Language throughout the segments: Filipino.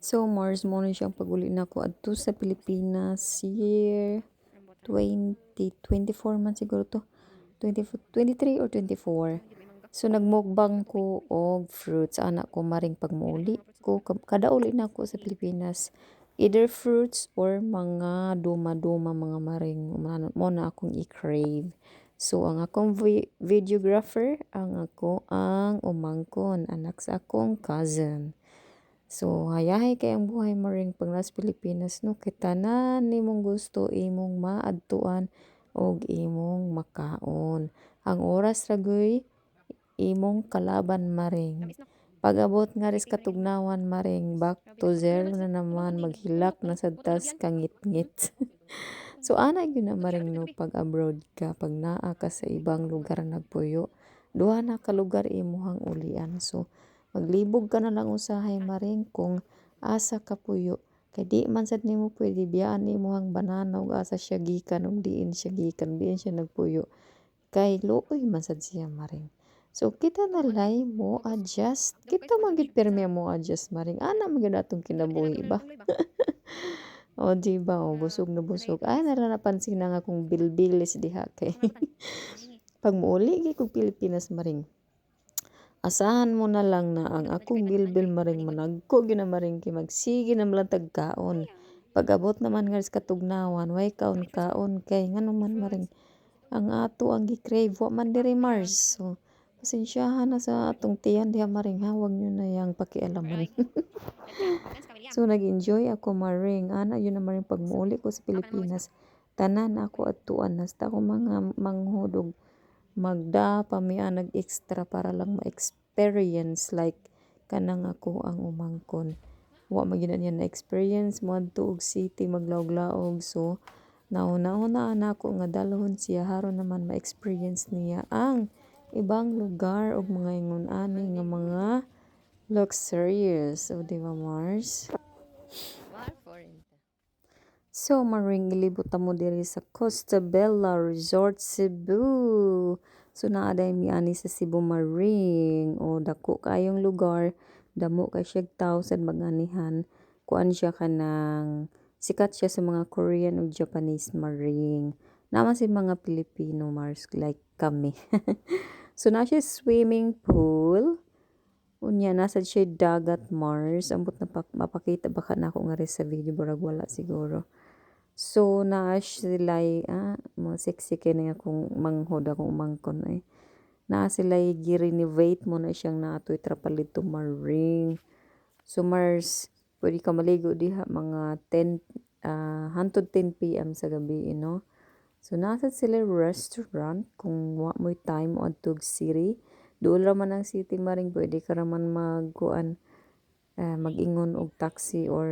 So Mars mo na siyang paguli na ko adto sa Pilipinas year 2024 man siguro to. 23 or 24. So nagmukbang ko og fruits anak ko maring pagmuuli ko kada uli na ko sa Pilipinas, either fruits or mga duma-duma mga maring mo na akong i-crave. So ang akong videographer ang umangkon anak sa akong cousin. So hayahay kay ang buhay mo ring pag nas Pilipinas no kay tanan nimong gusto imong maadtuan og imong makaon. Ang oras ragoy imong kalaban maring. Pag-abot nga ris katugnawan maring back to zero na naman maghilak na sa tas kangit-ngit. So ana gyud na maring no pag abroad ka pag naa ka sa ibang lugar nagpuyo. Duha na ka lugar imuhang ulian. So maglibog ka na lang usahay maring kung asa ka puyo. Kay di man sad nimo pwede biyaan imuhang banana ug asa siya gikan ug diin siya gikan, diin siya nagpuyo. Kay luoy man sad siya maring. So kita na lay mo adjust. Kita man gid pirmi mo adjust maring. Ana man gyud atong kinabuhi ba? O di ba o busog na busog. Ay nara napansin na nga kung bilbilis diha kay. Pag muuli gyud kog Pilipinas maring. Asahan mo na lang na ang akong bilbil maring managko gyud na maring kay magsige na malantag kaon. Pag-abot naman nga sa katugnawan, way kaon-kaon kay ngano man maring ang ato ang gi-crave wa man diri Mars. So pasensyahan na sa atong tiyan diha maring ha, wag nyo na yang pakialaman. So nag-enjoy ako maring ana yun na maring pagmuuli ko sa Pilipinas. Tanan ako adtuan nas ta ko mga manghudog magda pa mi nag-extra para lang ma-experience like kanang ako ang umangkon. Wa magyud niya na experience mo adto og city maglaog-laog. So nauna-una ako nga dalhon siya haron naman ma-experience niya ang ibang lugar og mga ingon ani nga mga luxurious. So di ba Mars? So, maring ilibot mo diri sa Costa Bella Resort, Cebu. So, naaday mi ani sa Cebu maring. O, dako kayong lugar. Damo kay siya tao sad maganihan. Kuan siya kanang sikat siya sa mga Korean ug Japanese maring. Naman si mga Pilipino Mars like kami. So, na siya swimming pool. Unya nasa siya dagat Mars. Ambot na mapakita baka na ako nga rin sa video. Barag wala siguro. So, naa sila'y, mga sexy kay nga kung manghod akong umangkon eh. Naa sila'y gi-renovate mo na siyang naatoy trapalito maring. So, Mars, pwede ka maligo diha mga 10, hantod 10 p.m. sa gabi, you know. So, nasa sila restaurant kung wa mo'y time o adtog city. Doon raman ang city maring pwede ka raman magkuan, mag-ingon og taxi or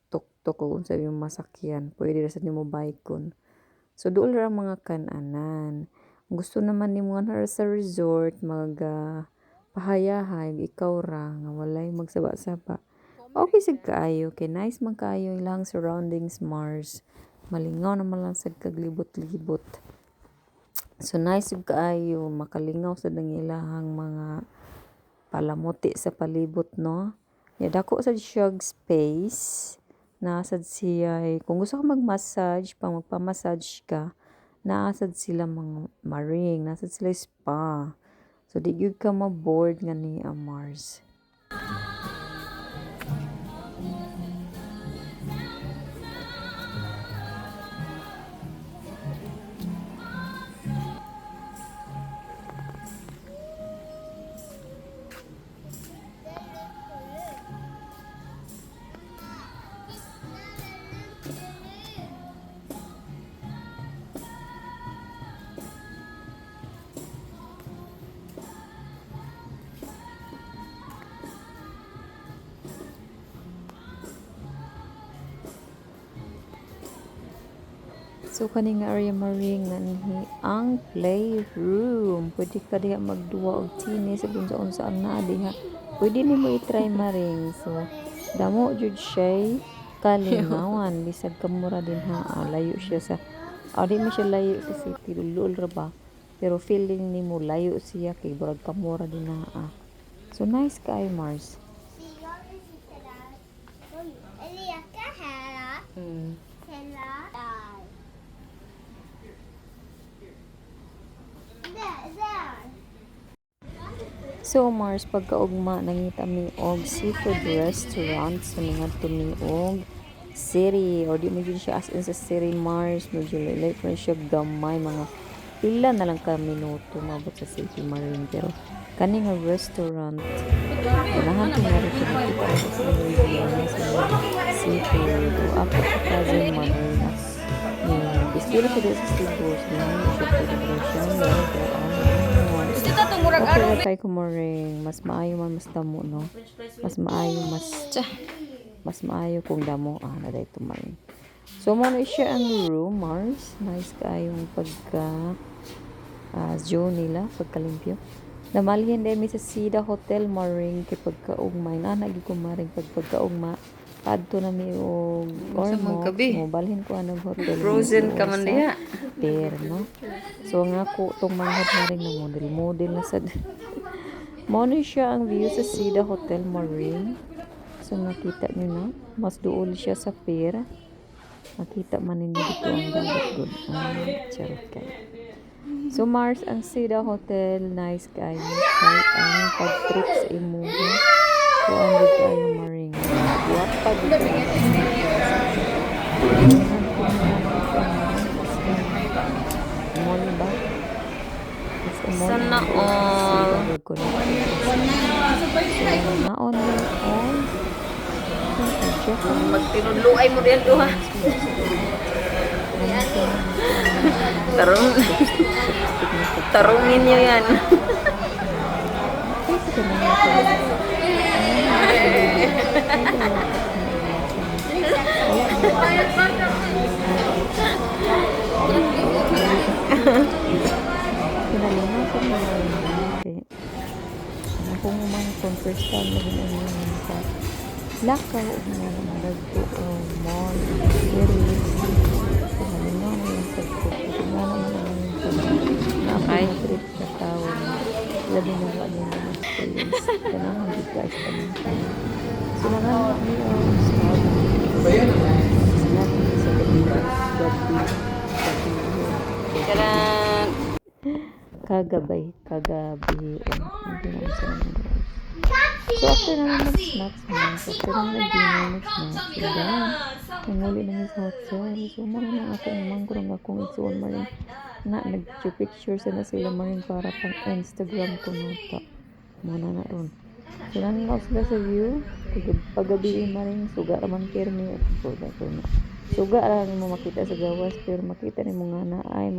tuk-tuk kung unsa yung masakyan pwede ra sad nimo baykon. So duol ra mga kan-anan. Gusto naman nimo nga sa resort pahayahay ikaw ra nga walay magsaba-saba. Okay sad kaayo kay nice man kaayo ilang surroundings Mars. Malingaw naman lang sad kaglibot-libot. So nice ug kaayo makalingaw sa ang ilahang mga palamuti sa palibot no. Ya dako sad siya space. Naasad siya kung gusto ka mag-massage, pang magpa-massage ka, naasad sila mga maring, naasad sila spa. So, di gyud ka ma-bored nga ni Mars. So kaning area maring nanhi ang playroom. Pwede ka diha magduwa og tennis sa unsa ang naa diha. Pwede nimo i-try maring. So damo jud siya kalingawan bisag kamura din ha. Layo siya sa di man siya layo sa city dulol ra ba. Pero feeling nimo layo siya kay burag kamura din ha. So nice kay Mars. So Mars, pagkaugma nangita mi og seafood restaurant so ngadto mi og city or di mo yun siya as in sa city Mars, medyo late pa siya gamay, mga pila na lang ka minuto mabot sa city Marin, pero kani nga restaurant ganahan ko nga rin siya nakita ko sa review na sa seafood o ako sa cousin Marin as distilo siya sa seafood so naman siya pwede rin siya okay na kay ko mo ring mas maayo man mas damo no, mas maayo mas maayo kung damo na dito man. So mo na siya ang room Mars, nice kayong pagka Joe nila pagkalimpyo. Namalhin din mi sa Sida Hotel Maring kay pagkaugma na nagi ko maring pagkaugma adto na mi og mo balhin ko anong hotel Frozen ka man diha. Pero no. So nga ko tong manghod maring na model na sad. Mo na siya ang view sa Sida Hotel Maring. So nakita niyo na, mas duol siya sa pier. Makita man ninyo dito ang dagat good. Charot kayo. So Mars ang Sida Hotel, nice kayo. Kaya ang pag-trip sa imuha. So ang dito kayo maring. What pa dito? Mall ba? Sana all. Naon all. Magtinudluay mo diyan ha. Tarungin niyo yan. Pinalingan ko na okay. Kung mga first time na ginagawa ka lakaw na nagto o mall series pinalingan na yung pagkukuha na naman yung trip sa tao labi na ba niya ng experience kailangan dito guys so nanganak niyo sa gabi Karan. kagabi hindi naman sa naman so after naman mag-snacks after naman nag-dinner mag-snacks so dahil nanguli naman sa hotel so mara na akong mangrong akong igsuon maring na nag-picture na sila maring para pang Instagram ko nota muna na ron so nananaw sila sa view paggabi maring suga raman kirmi at suga lang mo makita sa gawas pero makita ni mo nga na ay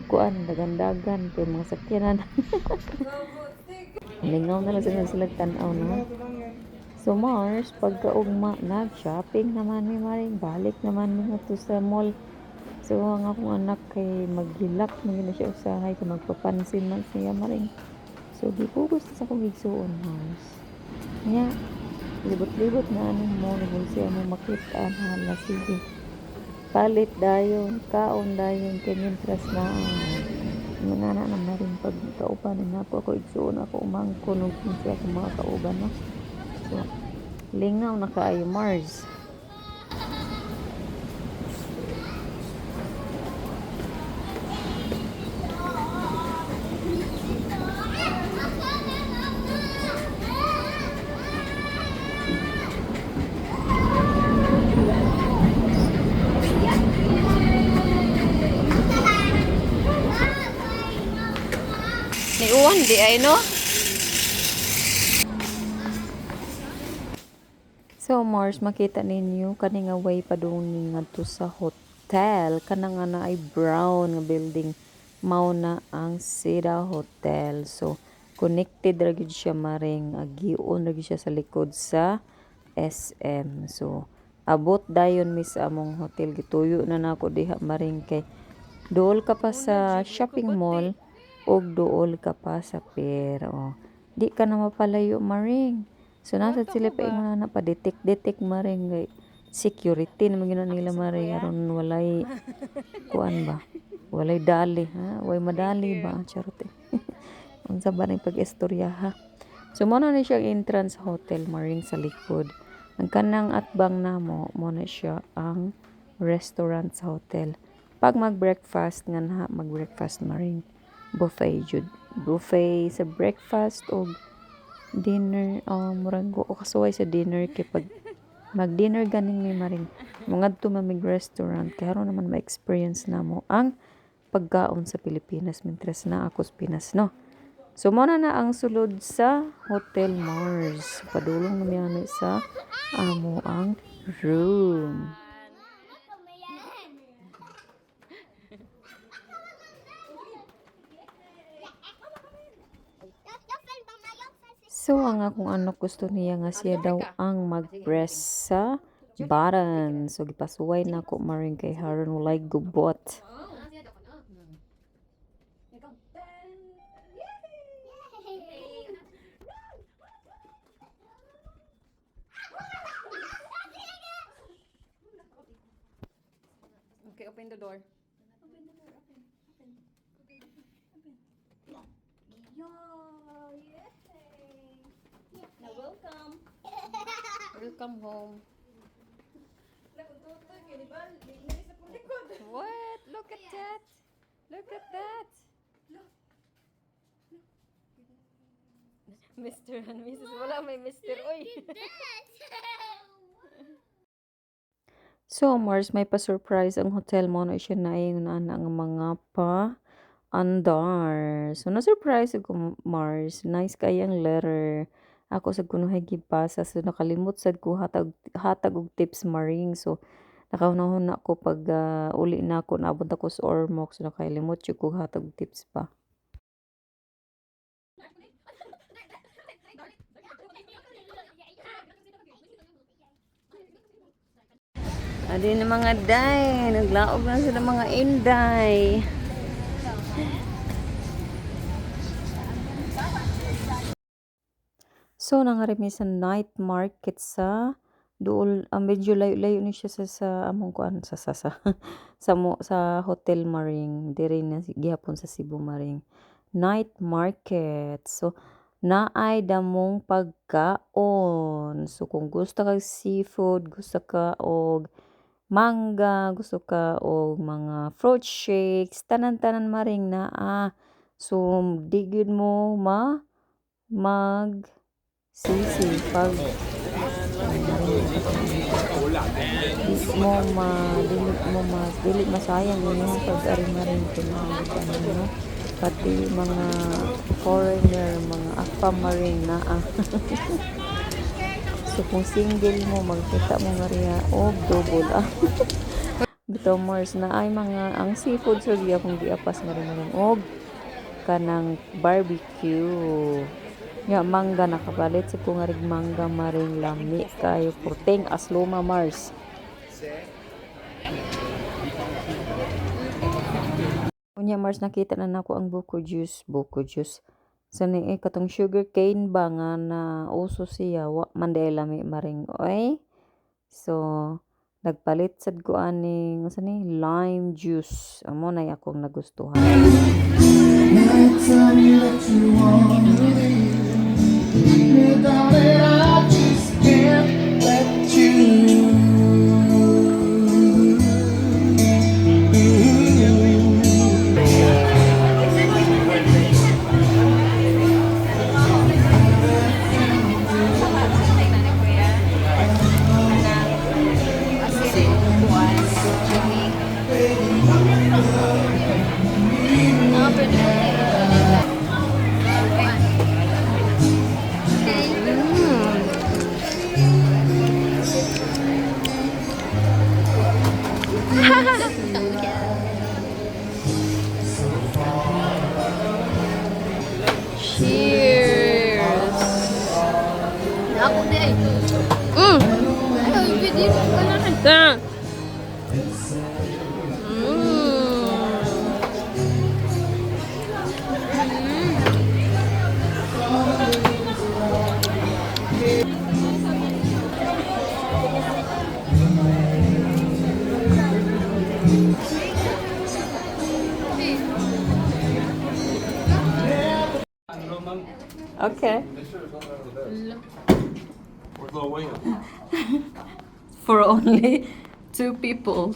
kuan dagan-dagan kay mga sakyanan lingaw na lang sila tan-aw no. So Mars pagkaugma nag-shopping naman mi maring balik naman mi to sa mall. So ang akong anak kay mag-relax na siya usahay kay magpapansin man siya maring. So gipugos sa akong igsuon Mars. Nya libot-libot na ano mo nagul siya mo makita hala sige. Palit dayon kaon dayon kay mintras na mga na rin pagkauban na ako igsuon ako umangko nung kinsa ako mga kauban no. So lingaw na kaayo Mars. Ni uwan di ay no. So Mars makita ninyo kani nga way padung ngadto sa hotel kana nga na ay brown nga building mao na ang Sida Hotel. So connected ra gyud siya maring agion ra gyud siya sa likod sa SM. So abot dayon mi sa among hotel gituyo na nako diha maring kay dool ka pa sa shopping mall og dool ka pa sa pier. Di ka na mapalayo maring. So nasa sila pa ingon na pa detect maring kay security naman gina nila maring aron walay kuan ba. Walay dali ha, way madali ba charot. Unsa ba ning pag-istorya ha. So mo na ni siya entrance hotel maring sa likod. Ang kanang atbang namo mo na siya ang restaurant sa hotel. Pag mag-breakfast nga na mag-breakfast maring buffet jud. Buffet sa breakfast o dinner murag o kasuway sa dinner kay pag mag-dinner ganing may maring mangadto mamig restaurant kay aron naman ma-experience namo ang pagkaon sa Pilipinas mintras na ako sa Pinas no. So mo na ang sulod sa Hotel Mars. Padulong na mi sa amo ang room. So, ang akong anak gusto niya nga siya daw ang mag-press sa button. So, gipasuway na ako maring kay Haron walay gubot. Okay, open the door. Welcome home. What? Look at that. Look at that. Mr. and Mrs. Wala may Mr. Oy. So, Mars, may pa-surprise ang hotel mo na siya na yung ang mga andar. So, na-surprise ako, Mars. Nice kayang letter. Ako sa kunuhay gipasa. So, nakalimot sad ko hatag og tips maring. So, nakahunahon na ako pag uli na ako naabot ako sa Ormoc. So, nakalimot yung ko hatag og tips pa. Adi na mga day. Naglaog na sila mga inday. So, nangarami sa night market sa dool, medyo layo-layo ni siya sa among kuan sa Hotel Maring, diri na gihapon sa Cebu Maring. Night market. So, naay damong pagkaon. So, kung gusto ka seafood, gusto ka og mangga, gusto ka og mga fruit shakes, tanan-tanan maring naa. So, di gyud mo mag pag dili masayang inyong pag-ari maring tinawag no pati mga foreigner mga akpa maring naa. So kung single mo magkita mo nga riya og double bitaw Mars na ay mga ang seafood so giya kung giapas maring og kanang barbecue. Ya mangga nakapalit sa kung arig mangga maring lami kayo purteng asloma Mars. Unya Mars nakita na nako ang buko juice. Sa ni katong sugar cane ba nga na uso siya wa man dai lami maring oy. So nagpalit sad ko ani nga ni lime juice. Amo na akong nagustuhan. I just can't let you. Cheers! Ako di ay. Ay, video ko na rin. Okay. Where's Lil William? for only 2 people.